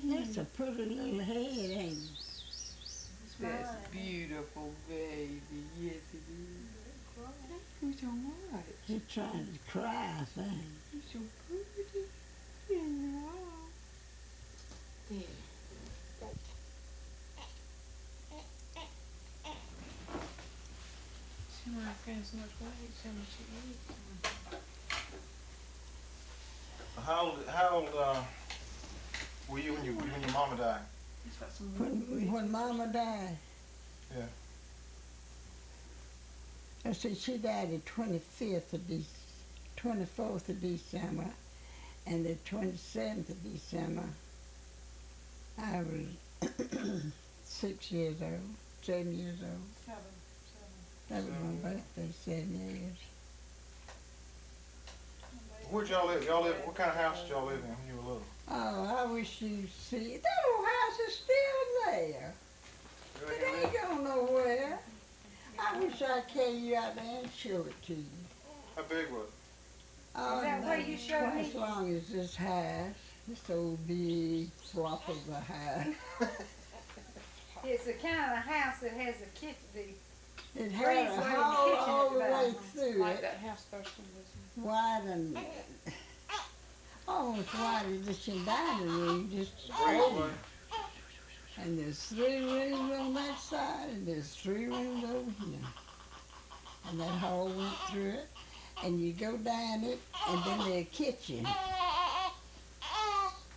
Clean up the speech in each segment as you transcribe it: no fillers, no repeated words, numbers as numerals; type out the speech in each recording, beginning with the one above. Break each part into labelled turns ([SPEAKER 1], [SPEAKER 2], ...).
[SPEAKER 1] That's a pretty little head, ain't it?
[SPEAKER 2] That's beautiful, baby. Yes, it is. Who's so much?
[SPEAKER 1] He's trying to cry, I think.
[SPEAKER 2] You're so pretty. Yeah, you are. Yeah. She might gain so much weight. So much she eats.
[SPEAKER 3] How old were you when your mama died?
[SPEAKER 1] When Mama died,
[SPEAKER 3] Yeah.
[SPEAKER 1] I see she died the 24th of December, and the 27th of December, I was 6 years old, 7 years old.
[SPEAKER 2] Seven.
[SPEAKER 1] That was my birthday, 7 years.
[SPEAKER 3] Where'd y'all live? What kind of house did y'all live in when you were little?
[SPEAKER 1] Oh, I wish you'd see it. That old house is still there. It ain't going nowhere. I wish I'd carry you out there and show it to you.
[SPEAKER 3] How big was it?
[SPEAKER 1] Oh,
[SPEAKER 2] Is that where you showed me?
[SPEAKER 1] as long as this house, this old big flop of a house.
[SPEAKER 2] It's the kind of house that has a kitchen.
[SPEAKER 1] It had a hall all the way through
[SPEAKER 2] Like
[SPEAKER 1] it,
[SPEAKER 2] that house first one was.
[SPEAKER 1] wide and almost wide as this your dining room, just
[SPEAKER 3] Great
[SPEAKER 1] old.
[SPEAKER 3] one.
[SPEAKER 1] And there's 3 rooms on that side, and there's 3 rooms over here. And that hall went through it, and you go down it, and then there's a kitchen.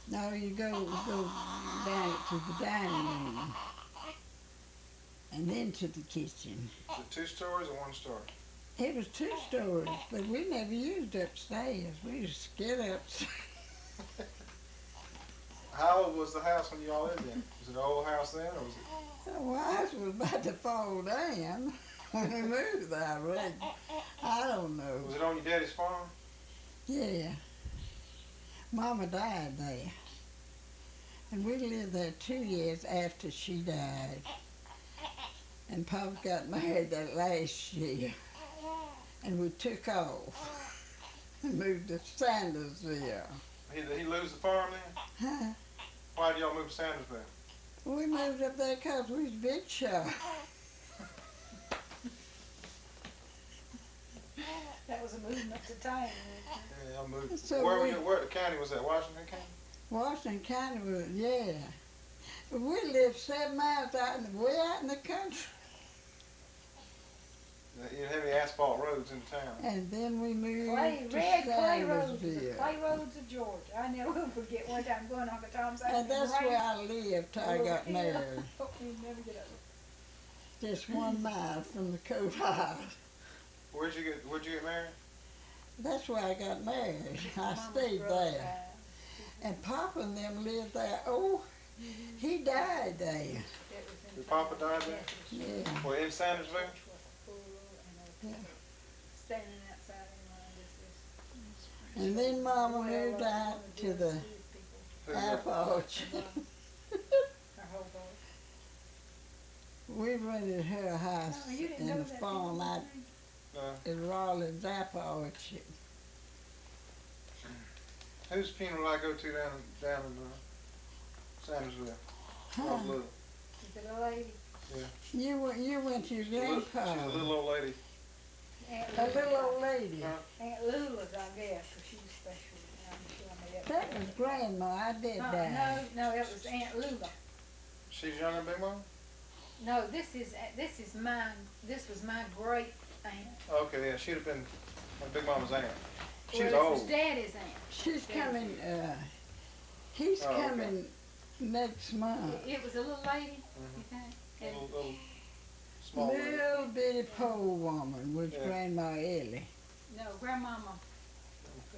[SPEAKER 1] No, you go down it to the dining room, and then to the kitchen.
[SPEAKER 3] Is it 2 stories or 1 story?
[SPEAKER 1] It was 2 stories, but we never used upstairs. We just get upstairs.
[SPEAKER 3] How old was the house when y'all lived in? Was it an old house then, or was it?
[SPEAKER 1] Well, ours was about to fall down when we moved there, I reckon. I don't know.
[SPEAKER 3] Was it on your daddy's farm?
[SPEAKER 1] Yeah. Mama died there. And we lived there 2 years after she died. And Papa got married that last year. And we took off and moved to Sandersville.
[SPEAKER 3] He lose the farm then?
[SPEAKER 1] Huh?
[SPEAKER 3] Why did y'all move to Sandersville?
[SPEAKER 1] We moved up there 'cause we was big shot.
[SPEAKER 2] That was a movement up to town.
[SPEAKER 3] Yeah, y'all moved.
[SPEAKER 1] So
[SPEAKER 3] Where the county was that? Washington County?
[SPEAKER 1] Washington County was, yeah. But we lived 7 miles way out in the country.
[SPEAKER 3] You didn't have any asphalt roads in town.
[SPEAKER 1] And then we moved to
[SPEAKER 2] Clay roads, the
[SPEAKER 1] Sandersville.
[SPEAKER 2] clay roads of Georgia. I never will forget one time going on to Tom's house.
[SPEAKER 1] And that's where I lived till I got married.
[SPEAKER 2] You'd never get over.
[SPEAKER 1] Just 1 mile from the courthouse.
[SPEAKER 3] Where'd you get married?
[SPEAKER 1] That's where I got married. I stayed there. And Papa and them lived there. Oh, he died there.
[SPEAKER 3] Your papa died there?
[SPEAKER 1] Yeah.
[SPEAKER 3] Well, in Sandersville?
[SPEAKER 1] Yeah.
[SPEAKER 2] Standing outside in
[SPEAKER 1] And then Mama moved out to the apple orchard. We rented her a house in the farm out in Rawlins apple orchard.
[SPEAKER 3] Whose funeral did I go to down in Sandersville?
[SPEAKER 1] Huh.
[SPEAKER 3] I was little.
[SPEAKER 2] Is it a lady?
[SPEAKER 3] Yeah.
[SPEAKER 1] You went to your
[SPEAKER 3] She's
[SPEAKER 1] grandpa.
[SPEAKER 3] a little old lady.
[SPEAKER 1] A little old lady.
[SPEAKER 2] Aunt Lula's, I guess, 'cause she was special.
[SPEAKER 1] That was Grandma. I did die.
[SPEAKER 2] No, it was Aunt Lula.
[SPEAKER 3] She's younger than Big Mama?
[SPEAKER 2] No, this is mine. This was my great aunt.
[SPEAKER 3] Okay, yeah, she'd have been Big Mama's aunt. She's
[SPEAKER 2] Well,
[SPEAKER 3] old.
[SPEAKER 2] This was Daddy's aunt.
[SPEAKER 1] She's coming, he's coming next month.
[SPEAKER 2] It was a little lady, you think?
[SPEAKER 3] Little small lady.
[SPEAKER 1] Little bitty poor woman was Grandma Ellie.
[SPEAKER 2] No, Grandmama.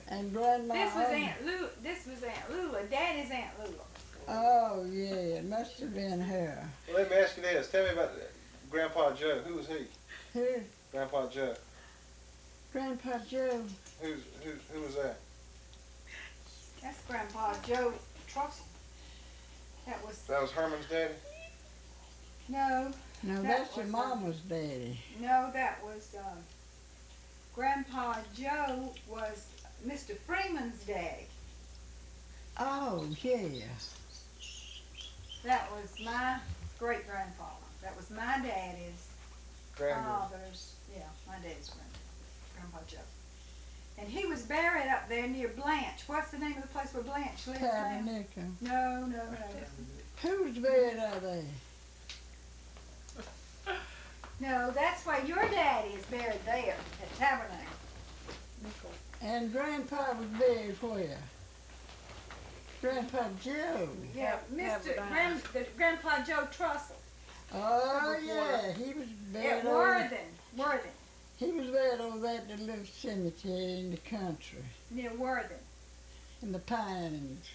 [SPEAKER 1] And Grandma
[SPEAKER 2] This was Aunt Lula. Daddy's Aunt Lula.
[SPEAKER 1] Oh, yeah, it must have been her.
[SPEAKER 3] Well, let me ask you this. Tell me about Grandpa Joe. Who was he?
[SPEAKER 1] Who?
[SPEAKER 3] Grandpa Joe.
[SPEAKER 1] Grandpa Joe.
[SPEAKER 3] Who was that?
[SPEAKER 2] That's Grandpa Joe Trussell. That was
[SPEAKER 3] Herman's daddy?
[SPEAKER 2] No.
[SPEAKER 1] No, that's your mama's daddy.
[SPEAKER 2] No, that was Grandpa Joe was Mr. Freeman's daddy.
[SPEAKER 1] Oh, yeah.
[SPEAKER 2] That was my great grandfather. That was my daddy's
[SPEAKER 3] Grandma.
[SPEAKER 2] father's, yeah, my daddy's grandpa Joe. And he was buried up there near Blanche. What's the name of the place where Blanche lives now?
[SPEAKER 1] Tabernacle.
[SPEAKER 2] No, no, no.
[SPEAKER 1] Who's buried out there?
[SPEAKER 2] No, that's why your daddy is buried there at Tabernacle.
[SPEAKER 1] And Grandpa was buried where? Grandpa Joe.
[SPEAKER 2] Yeah, Grandpa Joe Trussell.
[SPEAKER 1] Oh, yeah, he was buried
[SPEAKER 2] At
[SPEAKER 1] over.
[SPEAKER 2] Worthing,
[SPEAKER 1] He was buried over that little cemetery in the country,
[SPEAKER 2] near Worthing.
[SPEAKER 1] in the pines.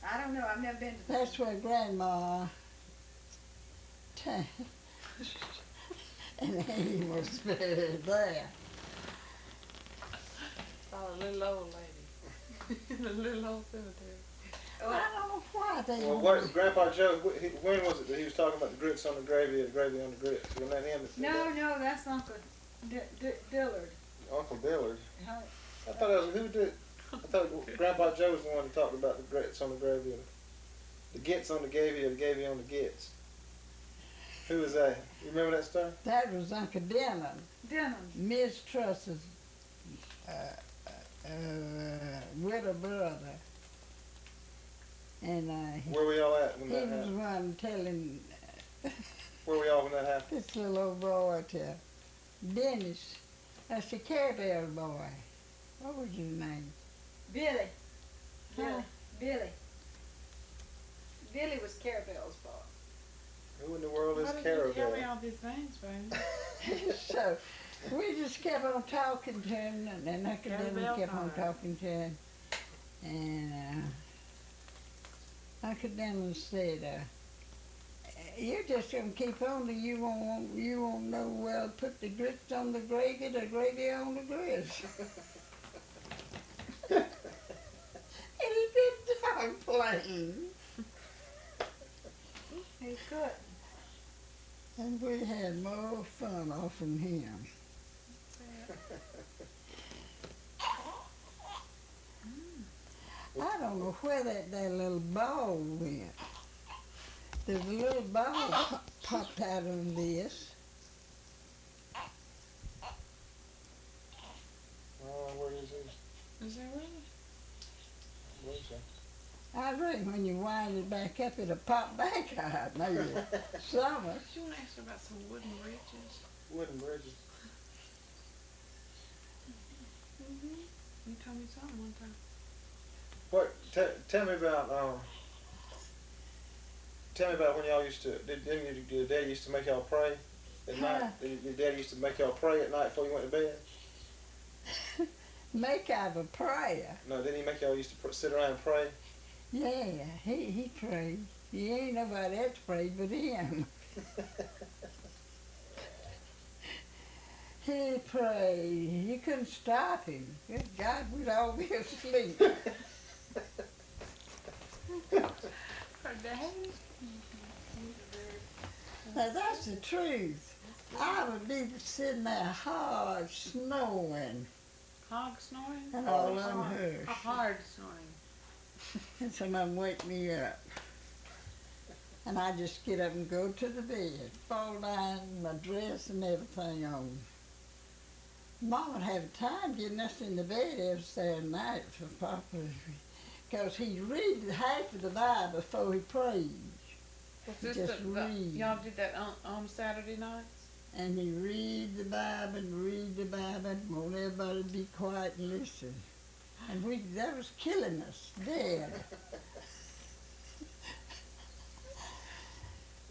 [SPEAKER 2] I don't know, I've never been to
[SPEAKER 1] That's where Grandma and he was buried there.
[SPEAKER 4] Oh, a little old lady. In a little old cemetery.
[SPEAKER 1] I don't know why they.
[SPEAKER 3] Well, what, Grandpa Joe, when was it that he was talking about the grits on the gravy or the gravy on the grits? Wasn't that him? That said
[SPEAKER 2] No, that's Uncle Dillard.
[SPEAKER 3] that? Uncle Dillard.
[SPEAKER 2] Huh?
[SPEAKER 3] I thought it was, who did? I thought Grandpa Joe was the one that talked about the grits on the gravy or the gits on the gravy or the gravy on the gits. Who was that? You remember that story?
[SPEAKER 1] That was Uncle Denham,
[SPEAKER 2] Denham.
[SPEAKER 1] Miss Truss's widow brother. And
[SPEAKER 3] Where were y'all at when
[SPEAKER 1] he
[SPEAKER 3] that
[SPEAKER 1] was
[SPEAKER 3] happened?
[SPEAKER 1] one telling
[SPEAKER 3] Where were y'all when that happened?
[SPEAKER 1] this little old boy to Dennis, that's the Care Bear boy. What was his name?
[SPEAKER 2] Billy.
[SPEAKER 1] Huh?
[SPEAKER 2] Billy. Billy was Carabelle's boy.
[SPEAKER 3] Who in the world is
[SPEAKER 4] Why did you tell me
[SPEAKER 3] Carabelle?
[SPEAKER 4] all these things, baby?
[SPEAKER 1] So we just kept on talking to him, and Uncle Denham
[SPEAKER 4] Carabelle
[SPEAKER 1] kept on
[SPEAKER 4] time.
[SPEAKER 1] talking to him. And Uncle Denham said, you're just gonna keep on till you won't know well put the grits on the gravy on the grits. And he did talk plain.
[SPEAKER 2] He couldn't.
[SPEAKER 1] And we had more fun off from him. I don't know where that little ball went. There's a little ball popped out on this.
[SPEAKER 3] Oh, where is he?
[SPEAKER 4] Is that really?
[SPEAKER 3] Where's he?
[SPEAKER 1] I reckon when you wind it back up, it'll pop back out, maybe. Summer.
[SPEAKER 4] Did you want to ask her about some wooden bridges?
[SPEAKER 3] Wooden bridges.
[SPEAKER 4] You told me something one time.
[SPEAKER 3] What? Tell me about when y'all used to. Didn't your dad used to make y'all pray at night? Your dad used to make y'all pray at night before you went to bed.
[SPEAKER 1] Make out a prayer.
[SPEAKER 3] No, didn't he make y'all used to sit around and pray?
[SPEAKER 1] Yeah, he prayed. He ain't nobody else prayed but him. He prayed. You couldn't stop him. Good God, we'd all be asleep.
[SPEAKER 4] Her daddy?
[SPEAKER 1] Now that's the truth. I would be sitting there hard snoring,
[SPEAKER 4] Hog snoring?
[SPEAKER 1] and all unheard.
[SPEAKER 4] A hard snoring.
[SPEAKER 1] And some of them wake me up. And I just get up and go to the bed, fall down, my dress and everything on. Mom would have time getting us in the bed every Saturday night for Papa, because he'd read half of the Bible before he prayed.
[SPEAKER 4] Was
[SPEAKER 1] He
[SPEAKER 4] this
[SPEAKER 1] just read.
[SPEAKER 4] y'all did that on Saturday nights?
[SPEAKER 1] And he read the Bible and want everybody to be quiet and listen. And that was killing us, dead.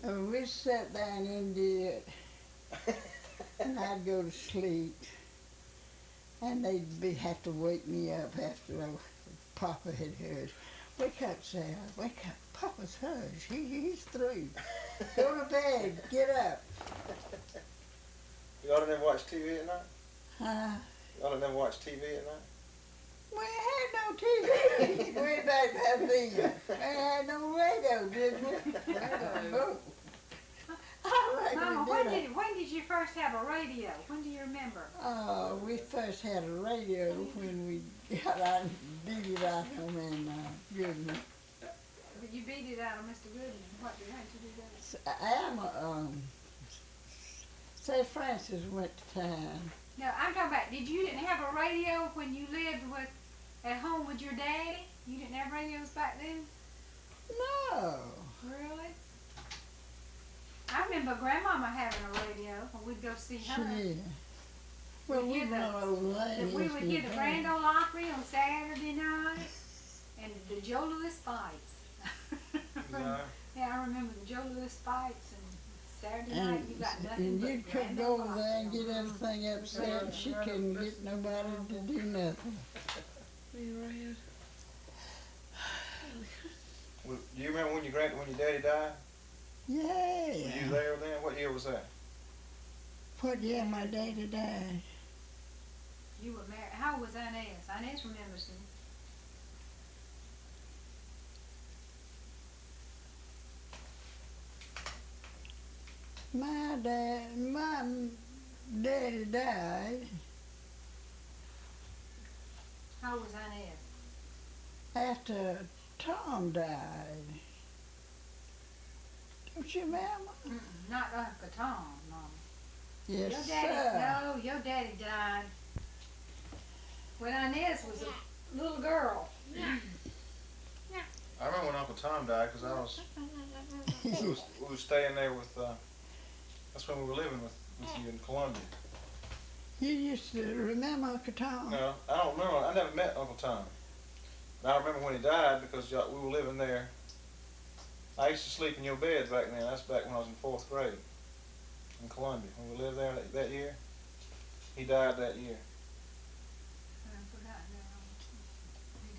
[SPEAKER 1] And we sat down and did, and I'd go to sleep. And they'd have to wake me up after Papa had heard. Wake up, Sarah, wake up. Papa's heard. He's through. Go to bed, get up.
[SPEAKER 3] Y'all never watch TV at night?
[SPEAKER 1] Huh?
[SPEAKER 3] Y'all never watch TV at night?
[SPEAKER 1] We had no TV way back then. We had no radio, did we? No. I reckon
[SPEAKER 2] Mama,
[SPEAKER 1] we did.
[SPEAKER 2] when did you first have a radio? When do you remember?
[SPEAKER 1] Oh, we first had a radio when we got out and beat it out home in Goodman.
[SPEAKER 2] beat it out of Mr. Goodman? How'd you do that?
[SPEAKER 1] Alma, say Francis went to town.
[SPEAKER 2] No, I'm talking about, you didn't have a radio when you lived at home with your daddy? You didn't have radios back then?
[SPEAKER 1] No.
[SPEAKER 2] Really? I remember Grandmama having a radio when we'd go see her.
[SPEAKER 1] She, well, we were on old ladies.
[SPEAKER 2] We would hear the Grand Ole Opry on Saturday night and the Joe Louis fights.
[SPEAKER 3] No.
[SPEAKER 2] Yeah, I remember the Joe Louis fights and Saturday night you got nothing
[SPEAKER 1] And
[SPEAKER 2] but
[SPEAKER 1] you couldn't
[SPEAKER 2] Grand
[SPEAKER 1] go
[SPEAKER 2] Ole
[SPEAKER 1] over there and
[SPEAKER 2] Opry
[SPEAKER 1] get
[SPEAKER 2] on.
[SPEAKER 1] everything upset, and she couldn't get nobody to do nothing.
[SPEAKER 3] Do you remember when your daddy died?
[SPEAKER 1] Yeah.
[SPEAKER 3] Were you there then? What year was that?
[SPEAKER 1] What year my daddy died?
[SPEAKER 2] You were married. How old was Inez? Inez remembers me.
[SPEAKER 1] My daddy died
[SPEAKER 2] How old was Inez?
[SPEAKER 1] after Tom died. Don't you remember?
[SPEAKER 2] Not Uncle Tom, Mama.
[SPEAKER 1] Yes,
[SPEAKER 2] Your daddy,
[SPEAKER 1] sir.
[SPEAKER 2] no, your daddy died when Inez was a little girl.
[SPEAKER 3] I remember when Uncle Tom died because we was staying there with. That's when we were living with you in Columbia.
[SPEAKER 1] You used to remember Uncle Tom?
[SPEAKER 3] No, I don't remember. I never met Uncle Tom. But I remember when he died because we were living there. I used to sleep in your bed back then. That's back when I was in 4th grade in Columbia. When we lived there that year, he died that year.
[SPEAKER 2] I forgot now. He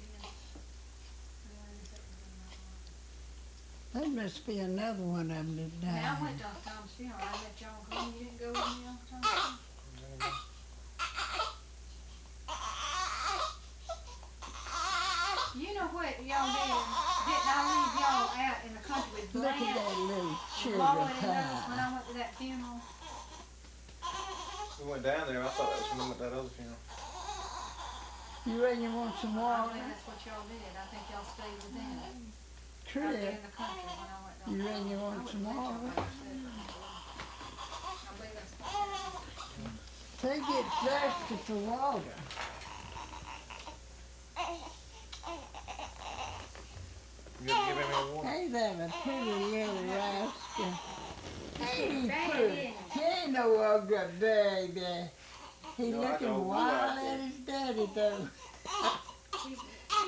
[SPEAKER 2] did.
[SPEAKER 1] There must be another one of them that died.
[SPEAKER 2] Now I went to Uncle Tom's funeral. I let y'all go. You didn't go with me, Uncle Tom's funeral? You know what y'all did? Didn't I leave y'all out in the country with
[SPEAKER 1] Look at
[SPEAKER 2] Blanche?
[SPEAKER 1] that little sugar
[SPEAKER 2] Lola and those when
[SPEAKER 1] pie.
[SPEAKER 2] I went to that funeral?
[SPEAKER 3] We went down there. I thought that was when we went to that other funeral.
[SPEAKER 1] You reckon you want some
[SPEAKER 2] I
[SPEAKER 1] water?
[SPEAKER 2] think that's what y'all did. I think y'all stayed with them. Out there
[SPEAKER 1] Trip,
[SPEAKER 2] in the country when I went to
[SPEAKER 1] you reckon you want some water? They get thirsty for water.
[SPEAKER 3] You gonna give him any water?
[SPEAKER 1] Ain't that a pretty little rascal? Ain't he
[SPEAKER 2] Bad,
[SPEAKER 1] pretty?
[SPEAKER 2] isn't he?
[SPEAKER 1] He ain't no ugly baby. He
[SPEAKER 3] No, I
[SPEAKER 1] looking
[SPEAKER 3] don't
[SPEAKER 1] wild
[SPEAKER 3] like
[SPEAKER 1] at his daddy though.
[SPEAKER 2] He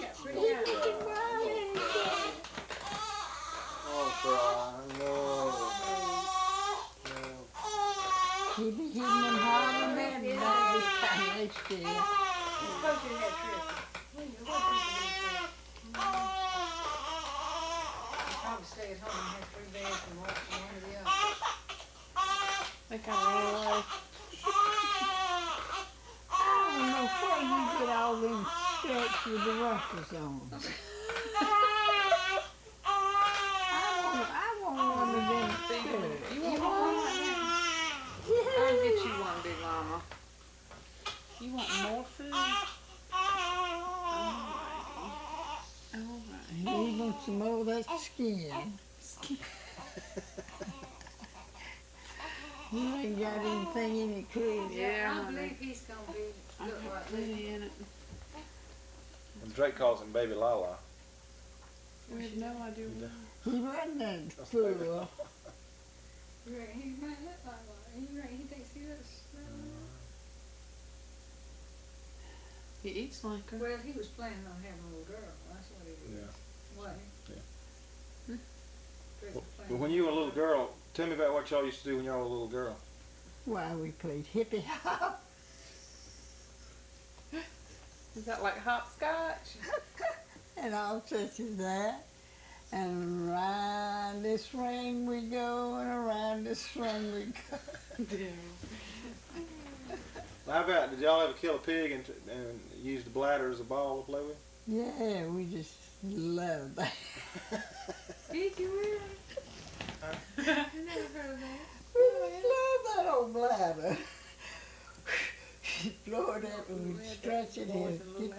[SPEAKER 2] got pretty
[SPEAKER 1] He
[SPEAKER 2] eyes.
[SPEAKER 1] looking wild at his daddy.
[SPEAKER 3] Oh, cry. No.
[SPEAKER 1] He be hitting them hard and bad about this time next year.
[SPEAKER 2] He's supposed to have tripped. Probably stay at home and have 3 beds and watch one or the other.
[SPEAKER 4] They kind of ran away.
[SPEAKER 1] I don't know where you get all them skirts with the ruffles on. I want one of them skirts.
[SPEAKER 4] You want one? I'll get you one, Big Mama. You want more food?
[SPEAKER 1] Alright, he wants some more of that skin. You ain't got anything in it, Chris.
[SPEAKER 4] Yeah,
[SPEAKER 2] I
[SPEAKER 4] honey.
[SPEAKER 2] believe he's gonna be
[SPEAKER 4] I
[SPEAKER 2] look
[SPEAKER 4] got
[SPEAKER 2] like
[SPEAKER 4] plenty
[SPEAKER 2] this.
[SPEAKER 4] in it.
[SPEAKER 3] And Drake calls him Baby Lala.
[SPEAKER 4] We have no idea what.
[SPEAKER 1] He wasn't that fool.
[SPEAKER 2] He might look like one. He thinks he looks.
[SPEAKER 4] He eats like her.
[SPEAKER 2] Well, he was planning on having a little girl. That's what he did.
[SPEAKER 3] Yeah.
[SPEAKER 2] Wasn't he?
[SPEAKER 3] Yeah.
[SPEAKER 2] Drake was planning
[SPEAKER 3] But when you were a little girl, tell me about what y'all used to do when y'all were a little girl.
[SPEAKER 1] Why, we played hippie hop.
[SPEAKER 4] Is that like hopscotch?
[SPEAKER 1] And all such as that. And around this ring we go, and around this ring we go.
[SPEAKER 4] Yeah.
[SPEAKER 3] How about, did y'all ever kill a pig and use the bladder as a ball to play with?
[SPEAKER 1] Yeah, we just love that.
[SPEAKER 2] Did you really? I never heard of that.
[SPEAKER 1] We just love that old bladder. Blow it up and we stretch it and get